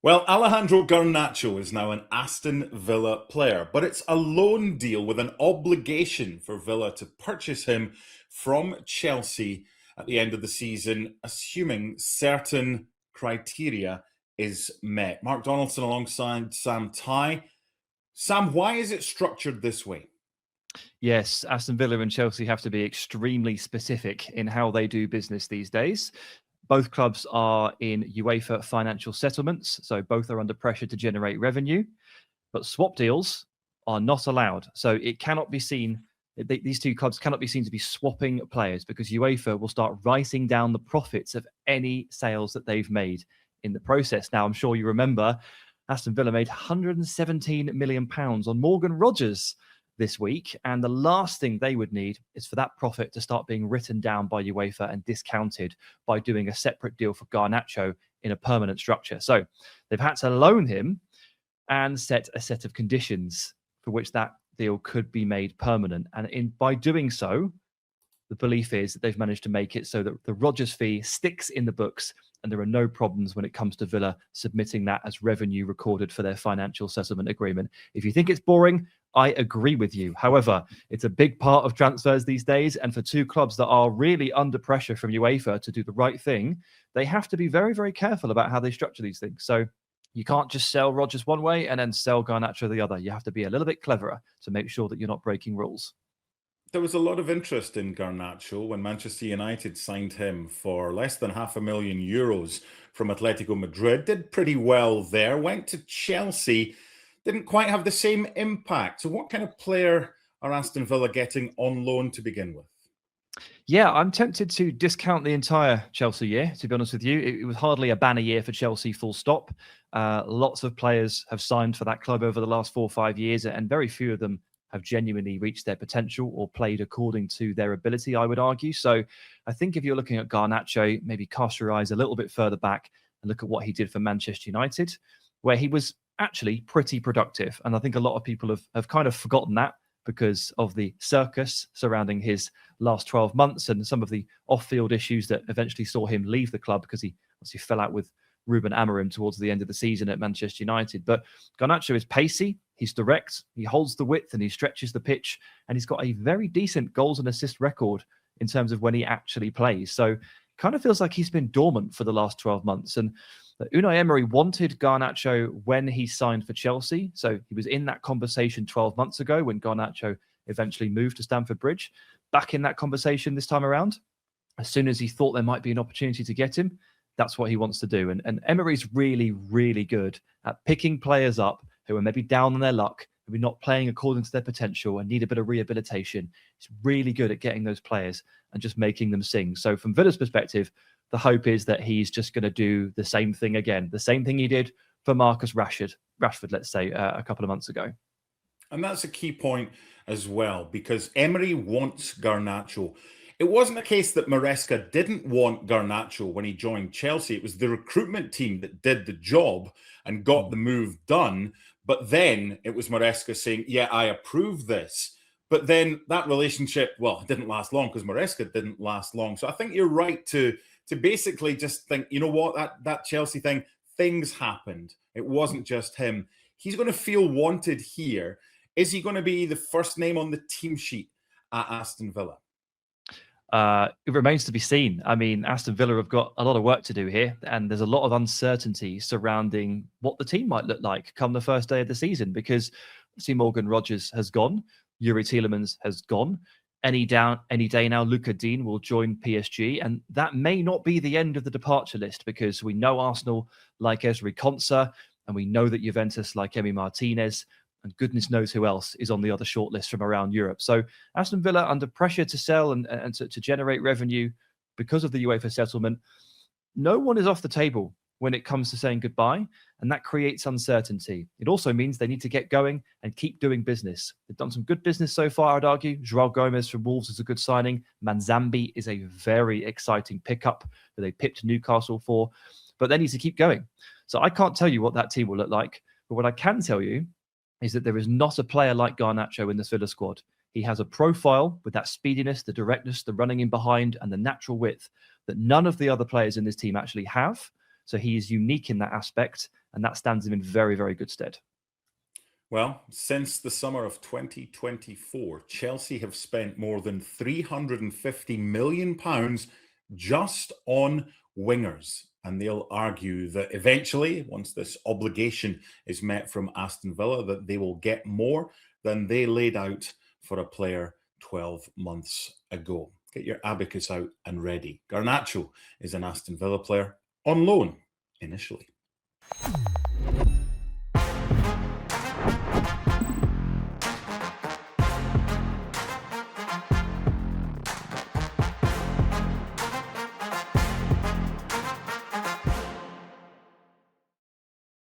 Well, Alejandro Garnacho is now an Aston Villa player, but it's a loan deal with an obligation for Villa to purchase him from Chelsea at the end of the season, assuming certain criteria is met. Mark Donaldson alongside Sam Tighe. Sam, why is it structured this way? Yes, Aston Villa and Chelsea have to be extremely specific in how they do business these days. Both clubs are in UEFA financial settlements, so both are under pressure to generate revenue. But swap deals are not allowed. So it cannot be seen, these two clubs cannot be seen to be swapping players because UEFA will start writing down the profits of any sales that they've made in the process. Now, I'm sure you remember Aston Villa made £117 million on Morgan Rogers this week. And the last thing they would need is for that profit to start being written down by UEFA and discounted by doing a separate deal for Garnacho in a permanent structure. So they've had to loan him and set a set of conditions for which that deal could be made permanent. And by doing so, the belief is that they've managed to make it so that the Rodgers fee sticks in the books and there are no problems when it comes to Villa submitting that as revenue recorded for their financial settlement agreement. If you think it's boring, I agree with you. However, it's a big part of transfers these days. And for two clubs that are really under pressure from UEFA to do the right thing, they have to be very, very careful about how they structure these things. So you can't just sell Rodgers one way and then sell Garnacho the other. You have to be a little bit cleverer to make sure that you're not breaking rules. There was a lot of interest in Garnacho when Manchester United signed him for less than €500,000 from Atletico Madrid. Did pretty well there, went to Chelsea, didn't quite have the same impact. So what kind of player are Aston Villa getting on loan to begin with? Yeah, I'm tempted to discount the entire Chelsea year, to be honest with you. It was hardly a banner year for Chelsea, full stop. Lots of players have signed for that club over the last 4 or 5 years, and very few of them have genuinely reached their potential or played according to their ability, I would argue. So I think if you're looking at Garnacho, maybe cast your eyes a little bit further back and look at what he did for Manchester United, where he was actually pretty productive. And I think a lot of people have kind of forgotten that because of the circus surrounding his last 12 months and some of the off-field issues that eventually saw him leave the club because he obviously fell out with Ruben Amorim towards the end of the season at Manchester United. But Garnacho is pacey, he's direct, he holds the width and he stretches the pitch, and he's got a very decent goals and assist record in terms of when he actually plays. So kind of feels like he's been dormant for the last 12 months. And Unai Emery wanted Garnacho when he signed for Chelsea. So he was in that conversation 12 months ago when Garnacho eventually moved to Stamford Bridge. Back in that conversation this time around, as soon as he thought there might be an opportunity to get him, that's what he wants to do. And Emery's really, really good at picking players up who are maybe down on their luck, maybe not playing according to their potential and need a bit of rehabilitation. He's really good at getting those players and just making them sing. So from Villa's perspective, the hope is that he's just going to do the same thing again, the same thing he did for Marcus Rashford, let's say, a couple of months ago. And that's a key point as well, because Emery wants Garnacho. It wasn't a case that Maresca didn't want Garnacho when he joined Chelsea. It was the recruitment team that did the job and got the move done. But then it was Maresca saying, yeah, I approve this. But then that relationship, well, it didn't last long because Maresca didn't last long. So I think you're right to basically just think, you know what, that Chelsea thing, things happened. It wasn't just him. He's going to feel wanted here. Is he going to be the first name on the team sheet at Aston Villa? It remains to be seen. I mean, Aston Villa have got a lot of work to do here, and there's a lot of uncertainty surrounding what the team might look like come the first day of the season, because see, Morgan Rogers has gone, Yuri Tielemans has gone. Any day now, Luca Dean will join PSG, and that may not be the end of the departure list, because we know Arsenal like Ezri Konsa, and we know that Juventus like Emi Martinez, and goodness knows who else is on the other shortlist from around Europe. So Aston Villa under pressure to sell and to generate revenue because of the UEFA settlement. No one is off the table when it comes to saying goodbye, and that creates uncertainty. It also means they need to get going and keep doing business. They've done some good business so far, I'd argue. Joao Gomez from Wolves is a good signing. Manzambi is a very exciting pickup that they pipped Newcastle for, but they need to keep going. So I can't tell you what that team will look like, but what I can tell you is that there is not a player like Garnacho in this Villa squad. He has a profile with that speediness, the directness, the running in behind, and the natural width that none of the other players in this team actually have. So he is unique in that aspect. and that stands him in very, very good stead. Well, since the summer of 2024, Chelsea have spent more than £350 million just on wingers. And they'll argue that eventually, once this obligation is met from Aston Villa, that they will get more than they laid out for a player 12 months ago. Get your abacus out and ready. Garnacho is an Aston Villa player on loan initially.